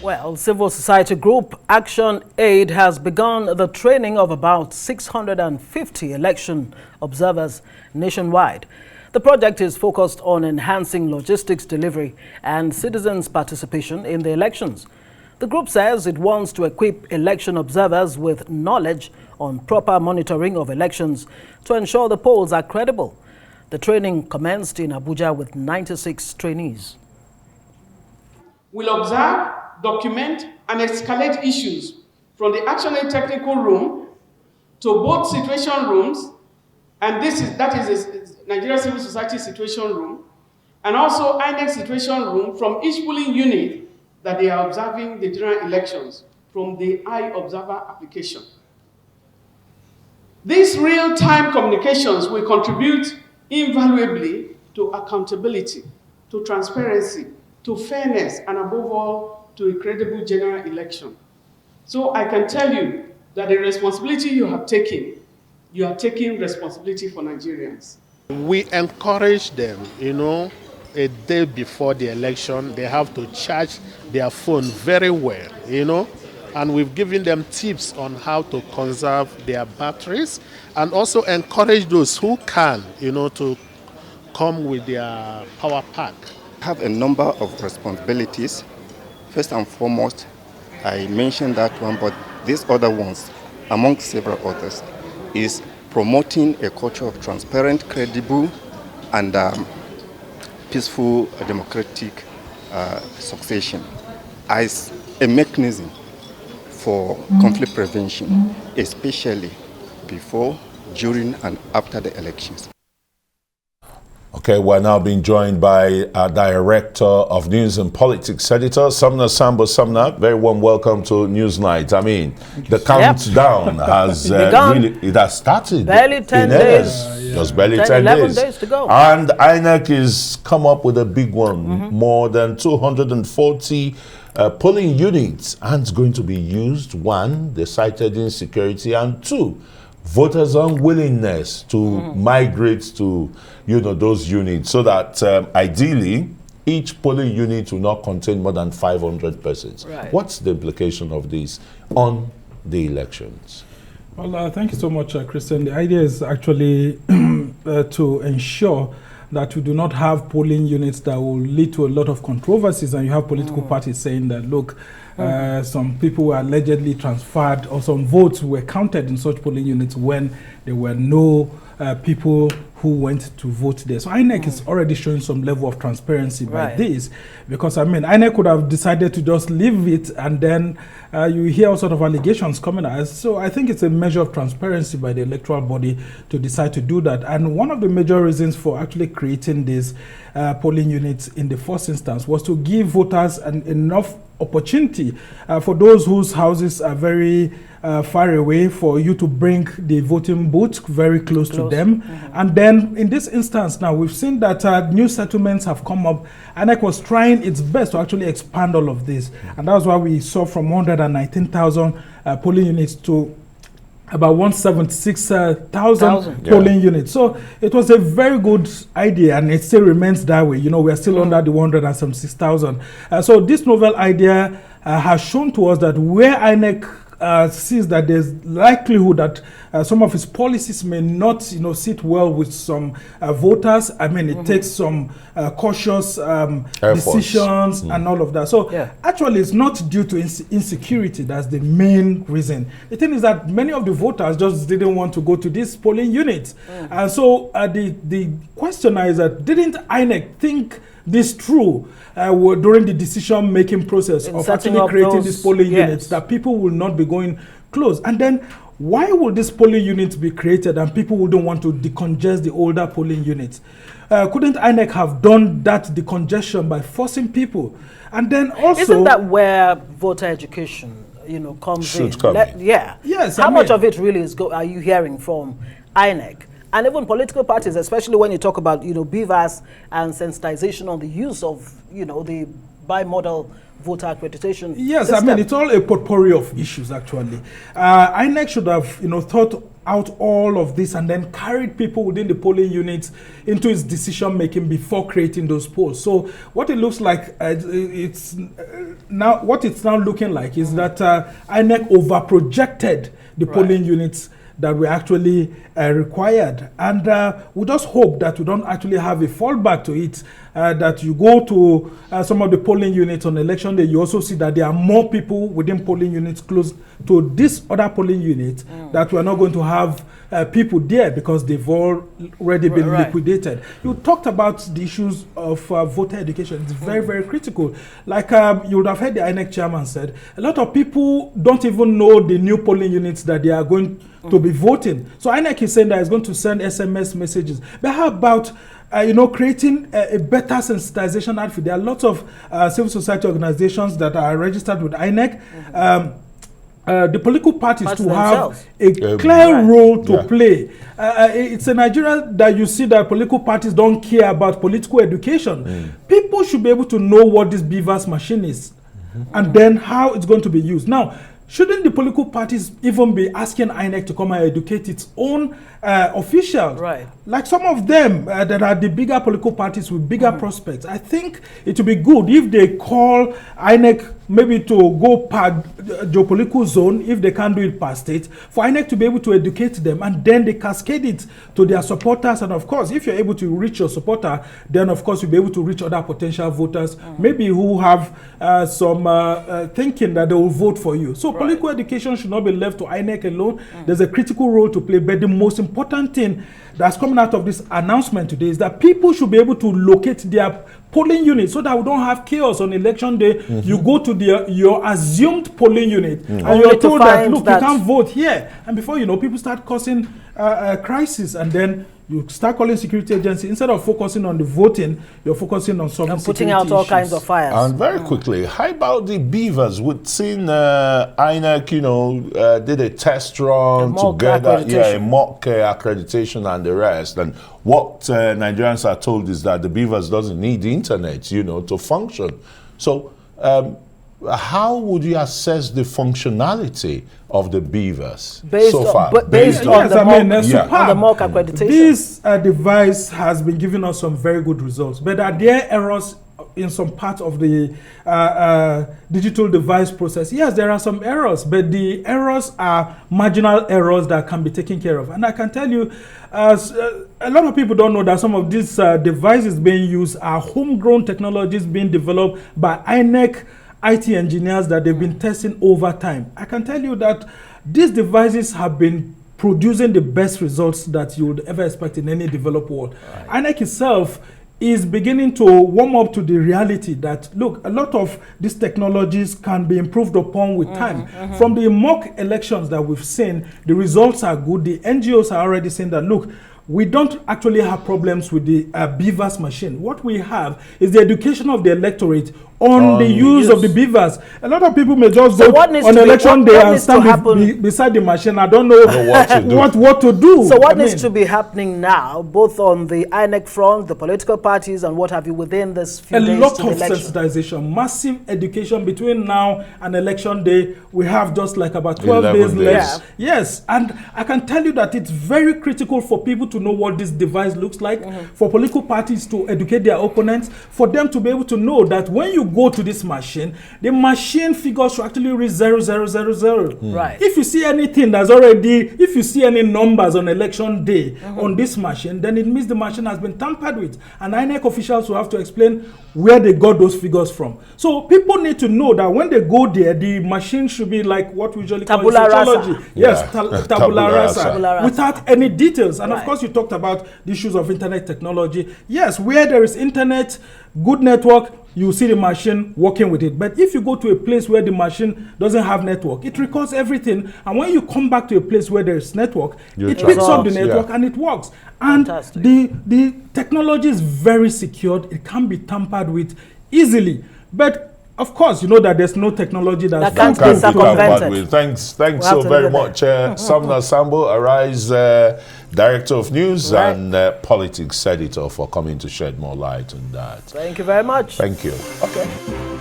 Well, civil society group Action Aid has begun the training of about 650 election observers nationwide. The project is focused on enhancing logistics delivery and citizens' participation in the elections. The group says it wants to equip election observers with knowledge on proper monitoring of elections to ensure the polls are credible. The training commenced in Abuja with 96 trainees. We'll observe, document, and escalate issues from the Action Aid technical room to both situation rooms, and that is Nigeria Civil Society situation room, and also INEC situation room from each polling unit that they are observing the general elections from the iObserver application. These real-time communications will contribute invaluably to accountability, to transparency, to fairness, and above all, to a credible general election. So I can tell you that the responsibility you are taking responsibility for Nigerians. We encourage them, a day before the election, they have to charge their phone very well, and we've given them tips on how to conserve their batteries and also encourage those who can, to come with their power pack. I have a number of responsibilities. First and foremost, I mentioned that one, but these other ones, among several others, is promoting a culture of transparent, credible, and peaceful democratic succession as a mechanism for conflict prevention, especially before, during, and after the elections. Okay, we're now being joined by our Director of News and Politics, Editor Sumner, Sambo. Sumner, very warm welcome to Newsnight. I mean, the countdown has it has started. Barely 10 days. Just barely 10 11 days to go. And INEC has come up with a big one, more than 240 polling units, and it's going to be used. One, they cited insecurity, and two, voters' unwillingness to migrate to, those units, so that ideally each polling unit will not contain more than 500 persons. Right. What's the implication of this on the elections? Well, thank you so much, Christian. The idea is actually to ensure that we do not have polling units that will lead to a lot of controversies, and you have political parties saying that, look, some people were allegedly transferred, or some votes were counted in such polling units when there were no people who went to vote there. So INEC is already showing some level of transparency by this, because INEC could have decided to just leave it, and then you hear all sort of allegations coming out. So I think it's a measure of transparency by the electoral body to decide to do that. And one of the major reasons for actually creating these polling units in the first instance was to give voters enough opportunity for those whose houses are very far away, for you to bring the voting booth very close to them. And then in this instance now, we've seen that new settlements have come up. INEC was trying its best to actually expand all of this. And that's why we saw from 119,000 polling units to about 176,000 polling units. So it was a very good idea, and it still remains that way. We are still under the 176,000. So this novel idea has shown to us that where INEC sees that there's likelihood that some of its policies may not, sit well with some voters. I mean, it takes some cautious decisions and all of that. So actually, it's not due to insecurity. That's the main reason. The thing is that many of the voters just didn't want to go to these polling units. And so the questioner is that, didn't INEC think this through during the decision-making process of actually creating these polling units, that people will not be going close? And then why would this polling unit be created and people wouldn't want to decongest the older polling units? Couldn't INEC have done that decongestion by forcing people? And then also, isn't that where voter education, comes in? Yes. How much of it really are you hearing from INEC? And even political parties, especially when you talk about, BVAS and sensitization on the use of, the bimodal voter accreditation system. It's all a potpourri of issues, actually. INEC should have, thought out all of this and then carried people within the polling units into its decision making before creating those polls. So what it looks like, it's now what it's now looking like is that INEC overprojected the polling units that were actually required. And we just hope that we don't actually have a fallback to it, that you go to some of the polling units on election day, you also see that there are more people within polling units close to this other polling unit, that we are not going to have people there because they've already been liquidated. You talked about the issues of voter education. It's very, very critical. Like you would have heard the INEC chairman said, a lot of people don't even know the new polling units that they are going to be voting. So INEC is saying that it's going to send SMS messages. But how about creating a better sensitization outfit? There are lots of civil society organizations that are registered with INEC. The political parties to have a clear role to play. It's a Nigeria that you see that political parties don't care about political education. People should be able to know what this BVAS machine is and then how it's going to be used. Now, shouldn't the political parties even be asking INEC to come and educate its own officials? Right. Like some of them that are the bigger political parties with bigger prospects. I think it would be good if they call INEC maybe to go per geopolitical zone, if they can't do it per state, for INEC to be able to educate them, and then they cascade it to their supporters. And of course, if you're able to reach your supporter, then of course you'll be able to reach other potential voters, maybe who have some thinking that they will vote for you. So political education should not be left to INEC alone. There's a critical role to play, but the most important thing that's coming out of this announcement today is that people should be able to locate their polling unit so that we don't have chaos on election day. You go to your assumed polling unit and you're told that, look, you can't vote here. And before you know, people start causing a crisis, and then you start calling security agency. Instead of focusing on the voting, you're focusing on some and putting out all kinds of fires. And very quickly, how about the BVAS? We've seen INEC, did a test run together, a mock accreditation and the rest. And what Nigerians are told is that the BVAS doesn't need the internet, to function. So how would you assess the functionality of the BVAS so far? Based on the mock accreditation. This device has been giving us some very good results, but are there errors in some part of the digital device process? Yes, there are some errors, but the errors are marginal errors that can be taken care of. And I can tell you, a lot of people don't know that some of these devices being used are homegrown technologies being developed by INEC IT engineers that they've been testing over time. I can tell you that these devices have been producing the best results that you would ever expect in any developed world. INEC itself is beginning to warm up to the reality that, look, a lot of these technologies can be improved upon with time. From the mock elections that we've seen, the results are good. The NGOs are already saying that, look, we don't actually have problems with the BVAS machine. What we have is the education of the electorate on the use of the BVAS. A lot of people may just go on election day and stand beside the machine. I don't know what to do. So what needs to be happening now, both on the INEC front, the political parties, and what have you within this few days? A lot of sensitization, massive education between now and election day. We have just like about 12 days left. Yes, and I can tell you that it's very critical for people to know what this device looks like, for political parties to educate their opponents, for them to be able to know that when you go to this machine, the machine figures should actually read 0000. Right. If you see anything that's already, if you see any numbers on election day on this machine, then it means the machine has been tampered with. And INEC officials will have to explain where they got those figures from. So people need to know that when they go there, the machine should be like what we usually call sociology. Yes, tabula rasa, without any details. And of course, you talked about the issues of internet technology. Yes, where there is internet, good network, you see the machine working with it. But if you go to a place where the machine doesn't have network, it records everything. And when you come back to a place where there is network, it picks up the network and it works. And the technology is very secured. It can be tampered with easily. But of course, you know that there's no technology that can't be circumvented. Thanks so very much, Sumner Sambo, Arise Director of News and Politics Editor, for coming to shed more light on that. Thank you very much. Thank you. Okay.